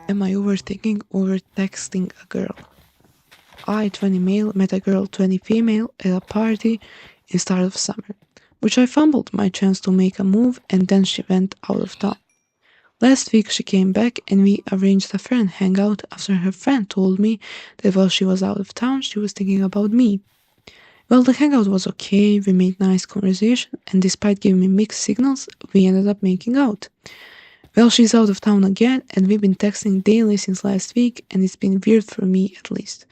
Am I overthinking over texting a girl? I, 20 male, met a girl, 20 female, at a party in start of summer, which I fumbled my chance to make a move and then she went out of town. Last week she came back and we arranged a friend hangout after her friend told me that while she was out of town she was thinking about me. Well, the hangout was okay, we made nice conversation, and despite giving me mixed signals, we ended up making out. Well, she's out of town again, and we've been texting daily since last week, and it's been weird for me at least.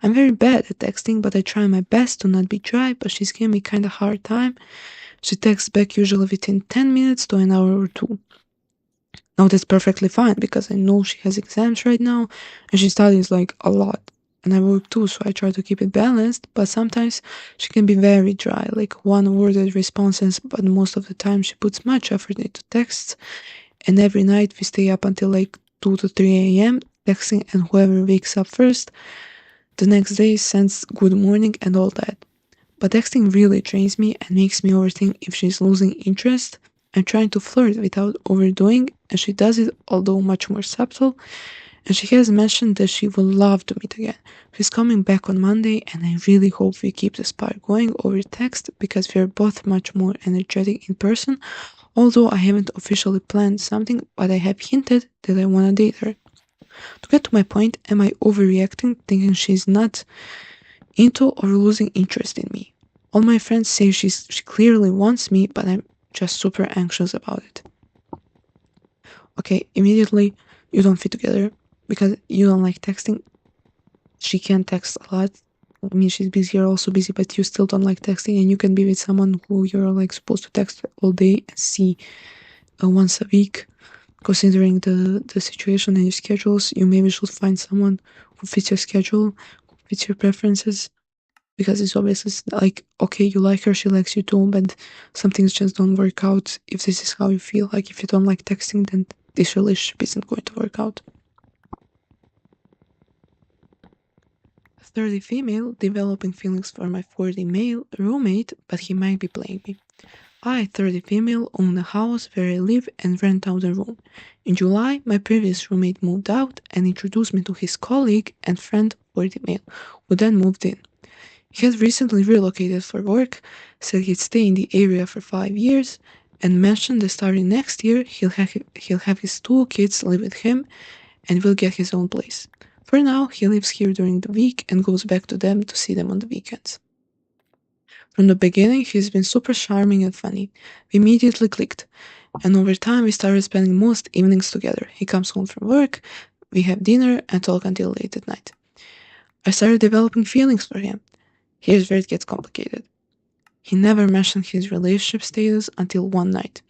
I'm very bad at texting, but I try my best to not be dry, but she's giving me kinda hard time. She texts back usually within 10 minutes to an hour or two. Now that's perfectly fine because I know she has exams right now and she studies like a lot. And I work too, so I try to keep it balanced, but sometimes she can be very dry, like one-worded responses, but most of the time she puts much effort into texts, and every night we stay up until like 2 to 3 a.m. texting, and whoever wakes up first the next day sends good morning and all that. But texting really drains me and makes me overthink if she's losing interest. I'm trying to flirt without overdoing, and she does it, although much more subtle. And she has mentioned that she would love to meet again. She's coming back on Monday, and I really hope we keep the spark going over text because we are both much more energetic in person. Although I haven't officially planned something, but I have hinted that I want to date her. To get to my point, am I overreacting, thinking she's not into or losing interest in me? All my friends say she clearly wants me, but I'm just super anxious about it. Okay, immediately you don't fit together because you don't like texting. She can text a lot. I mean, she's busy, you're also busy, but you still don't like texting, and you can be with someone who you're like supposed to text all day and see once a week. Considering the situation and your schedules, you maybe should find someone who fits your schedule, who fits your preferences, because it's obviously like, okay, you like her, she likes you too, but some things just don't work out if this is how you feel. Like, if you don't like texting, then this relationship isn't going to work out. 30 female, developing feelings for my 40 male roommate, but he might be playing me. I, 30 female, own a house where I live and rent out a room. In July, my previous roommate moved out and introduced me to his colleague and friend, 40 male, who then moved in. He had recently relocated for work, said he'd stay in the area for 5 years, and mentioned that starting next year he'll have his 2 kids live with him and will get his own place. For now, he lives here during the week and goes back to them to see them on the weekends. From the beginning, he's been super charming and funny. We immediately clicked, and over time we started spending most evenings together. He comes home from work, we have dinner, and talk until late at night. I started developing feelings for him. Here's where it gets complicated. He never mentioned his relationship status until one night,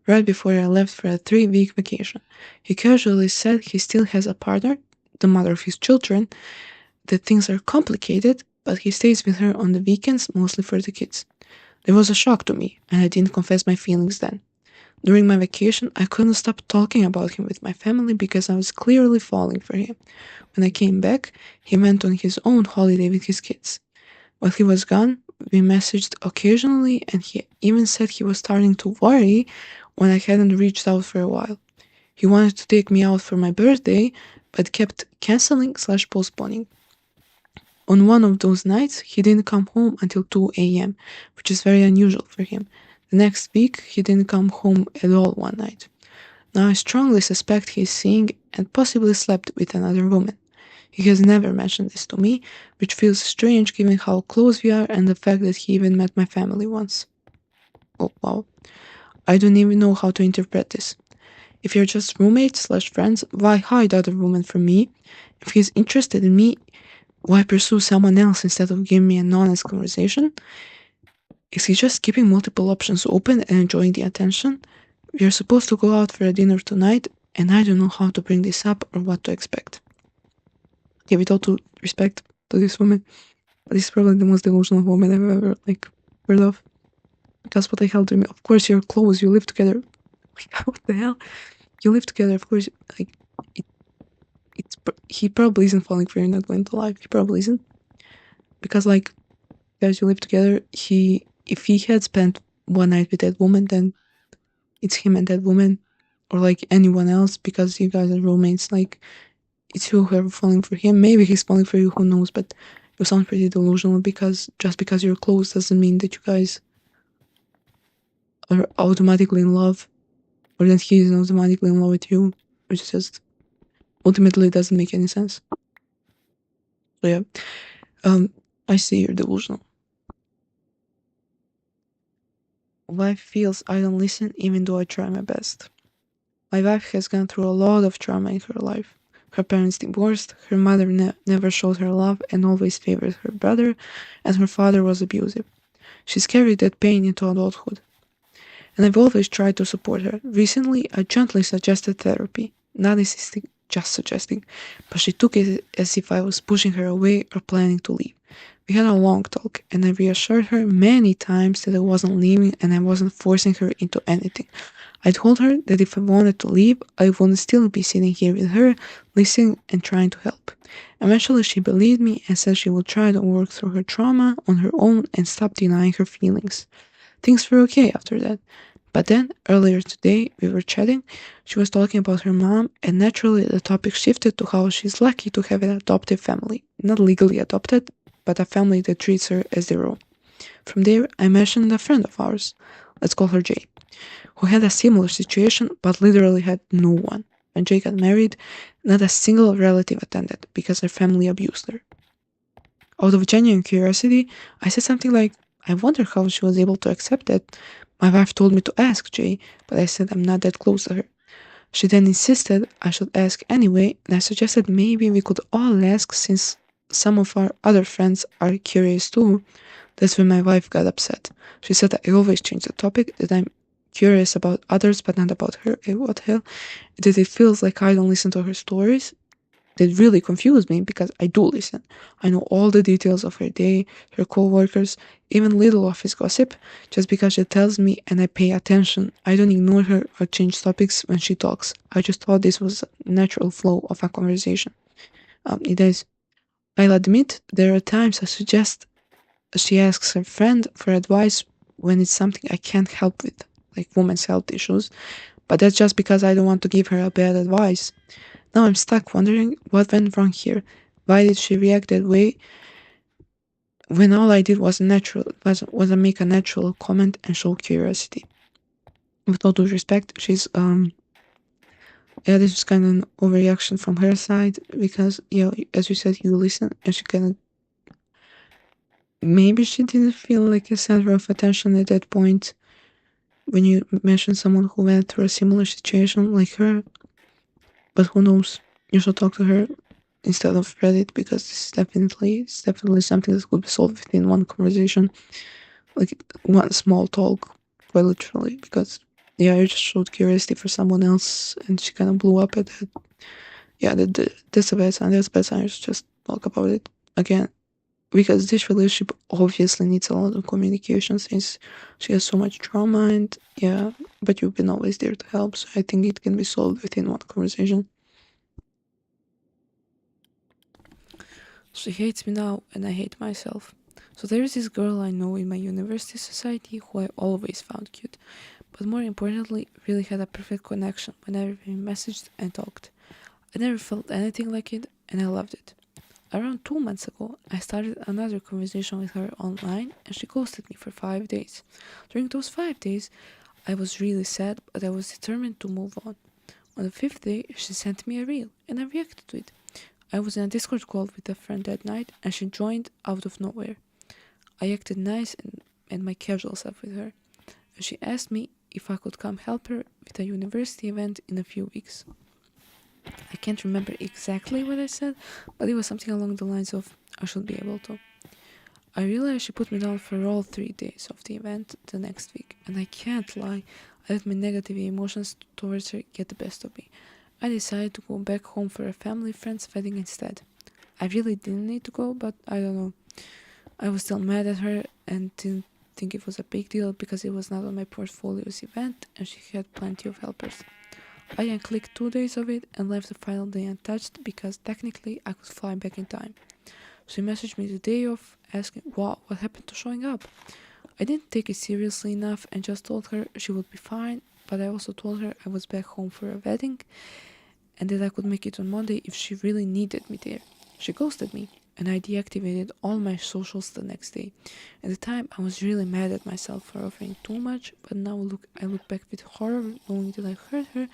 right before I left for a 3-week vacation. He casually said he still has a partner, the mother of his children, that things are complicated, but he stays with her on the weekends, mostly for the kids. It was a shock to me, and I didn't confess my feelings then. During my vacation, I couldn't stop talking about him with my family because I was clearly falling for him. When I came back, he went on his own holiday with his kids. While he was gone, we messaged occasionally, and he even said he was starting to worry when I hadn't reached out for a while. He wanted to take me out for my birthday, but kept canceling/postponing. On one of those nights, he didn't come home until 2 a.m., which is very unusual for him. The next week, he didn't come home at all one night. Now I strongly suspect he's seeing and possibly slept with another woman. He has never mentioned this to me, which feels strange given how close we are and the fact that he even met my family once. Oh wow. I don't even know how to interpret this. If you're just roommates/friends, why hide other women from me? If he's interested in me, why pursue someone else instead of giving me an honest conversation? Is he just keeping multiple options open and enjoying the attention? We are supposed to go out for a dinner tonight, and I don't know how to bring this up or what to expect. Yeah, with all due respect to this woman, this is probably the most delusional woman I've ever heard of. Because what the hell do you mean? Of course you're close, you live together. What the hell? You live together, of course. Like, he probably isn't falling for you, not going to lie. He probably isn't. Because, like, guys, you live together, if he had spent one night with that woman, then it's him and that woman. or like anyone else because you guys are roommates. Like, it's you who are falling for him. Maybe he's falling for you, who knows, but you sound pretty delusional because just because you're close doesn't mean that you guys are automatically in love or that he is automatically in love with you, which just ultimately doesn't make any sense. So yeah, I see you're delusional. Wife feels I don't listen even though I try my best. My wife has gone through a lot of trauma in her life. Her parents divorced, her mother never showed her love and always favored her brother, and her father was abusive. She's carried that pain into adulthood. And I've always tried to support her. Recently, I gently suggested therapy, not insisting, just suggesting, but she took it as if I was pushing her away or planning to leave. We had a long talk, and I reassured her many times that I wasn't leaving and I wasn't forcing her into anything. I told her that if I wanted to leave, I wouldn't still be sitting here with her, listening and trying to help. Eventually, she believed me and said she would try to work through her trauma on her own and stop denying her feelings. Things were okay after that. But then, earlier today, we were chatting. She was talking about her mom, and naturally, the topic shifted to how she's lucky to have an adoptive family. Not legally adopted, but a family that treats her as their own. From there, I mentioned a friend of ours, let's call her Jay, who had a similar situation but literally had no one. When Jay got married, not a single relative attended because her family abused her. Out of genuine curiosity, I said something like, I wonder how she was able to accept it. My wife told me to ask Jay, but I said I'm not that close to her. She then insisted I should ask anyway, and I suggested maybe we could all ask since some of our other friends are curious too. That's when my wife got upset. She said I always change the topic, that I'm curious about others but not about her. What the hell? That it feels like I don't listen to her stories. That really confused me because I do listen. I know all the details of her day, her co-workers, even little office gossip, just because she tells me and I pay attention. I don't ignore her or change topics when she talks. I just thought this was a natural flow of a conversation. It is. I'll admit there are times I suggest she asks her friend for advice when it's something I can't help with, like women's health issues, but that's just because I don't want to give her a bad advice. Now I'm stuck wondering what went wrong here. Why did she react that way when all I did was was make a natural comment and show curiosity? With all due respect, she's yeah, this is kind of an overreaction from her side because as you said, you listen and she kind of maybe she didn't feel like a center of attention at that point when you mentioned someone who went through a similar situation like her. But who knows? You should talk to her instead of Reddit because it's definitely something that could be solved within one conversation, like one small talk, quite literally. Because yeah, you just showed curiosity for someone else, and she kind of blew up at that. Yeah, that's a bad sign. That's a bad sign. You should just talk about it again because this relationship obviously needs a lot of communication since she has so much trauma and yeah, but you've been always there to help, so I think it can be solved within one conversation. She hates me now and I hate myself. So there is this girl I know in my university society who I always found cute, but more importantly, really had a perfect connection whenever we messaged and talked. I never felt anything like it and I loved it. Around 2 months ago, I started another conversation with her online and she ghosted me for 5 days. During those 5 days, I was really sad, but I was determined to move on. On the fifth day, she sent me a reel and I reacted to it. I was in a Discord call with a friend that night and she joined out of nowhere. I acted nice and my casual self with her. And she asked me if I could come help her with a university event in a few weeks. I can't remember exactly what I said, but it was something along the lines of I should be able to. I realized she put me down for all 3 days of the event the next week, and I can't lie, I let my negative emotions towards her get the best of me. I decided to go back home for a family friend's wedding instead. I really didn't need to go, but I don't know. I was still mad at her and didn't think it was a big deal because it was not on my portfolio's event and she had plenty of helpers. I unclicked 2 days of it and left the final day untouched because technically I could fly back in time. She messaged me the day of asking, wow, what happened to showing up? I didn't take it seriously enough and just told her she would be fine but I also told her I was back home for a wedding and that I could make it on Monday if she really needed me there. She ghosted me, and I deactivated all my socials the next day. At the time, I was really mad at myself for offering too much, but now I look back with horror, knowing that I hurt her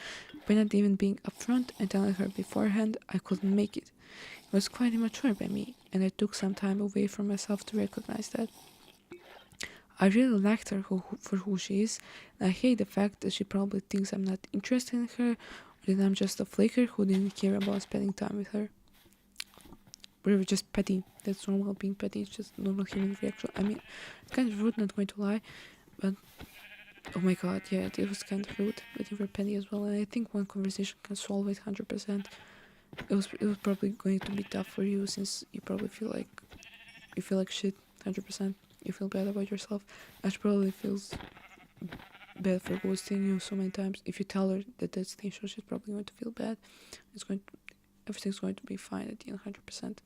by not even being upfront and telling her beforehand I couldn't make it. It was quite immature by me, and I took some time away from myself to recognize that. I really liked her for who she is, and I hate the fact that she probably thinks I'm not interested in her, or that I'm just a flaker who didn't care about spending time with her. We were just petty. That's normal being petty, it's just normal human reaction. I mean, it's kind of rude, not going to lie, but oh my god, yeah, it was kind of rude, but you were petty as well, and I think one conversation can solve it 100%. It was probably going to be tough for you since you probably feel like shit 100%. You feel bad about yourself. Ash probably feels bad for ghosting you so many times. If you tell her that that's the issue, she's probably going to feel bad. Everything's going to be fine at the end 100%.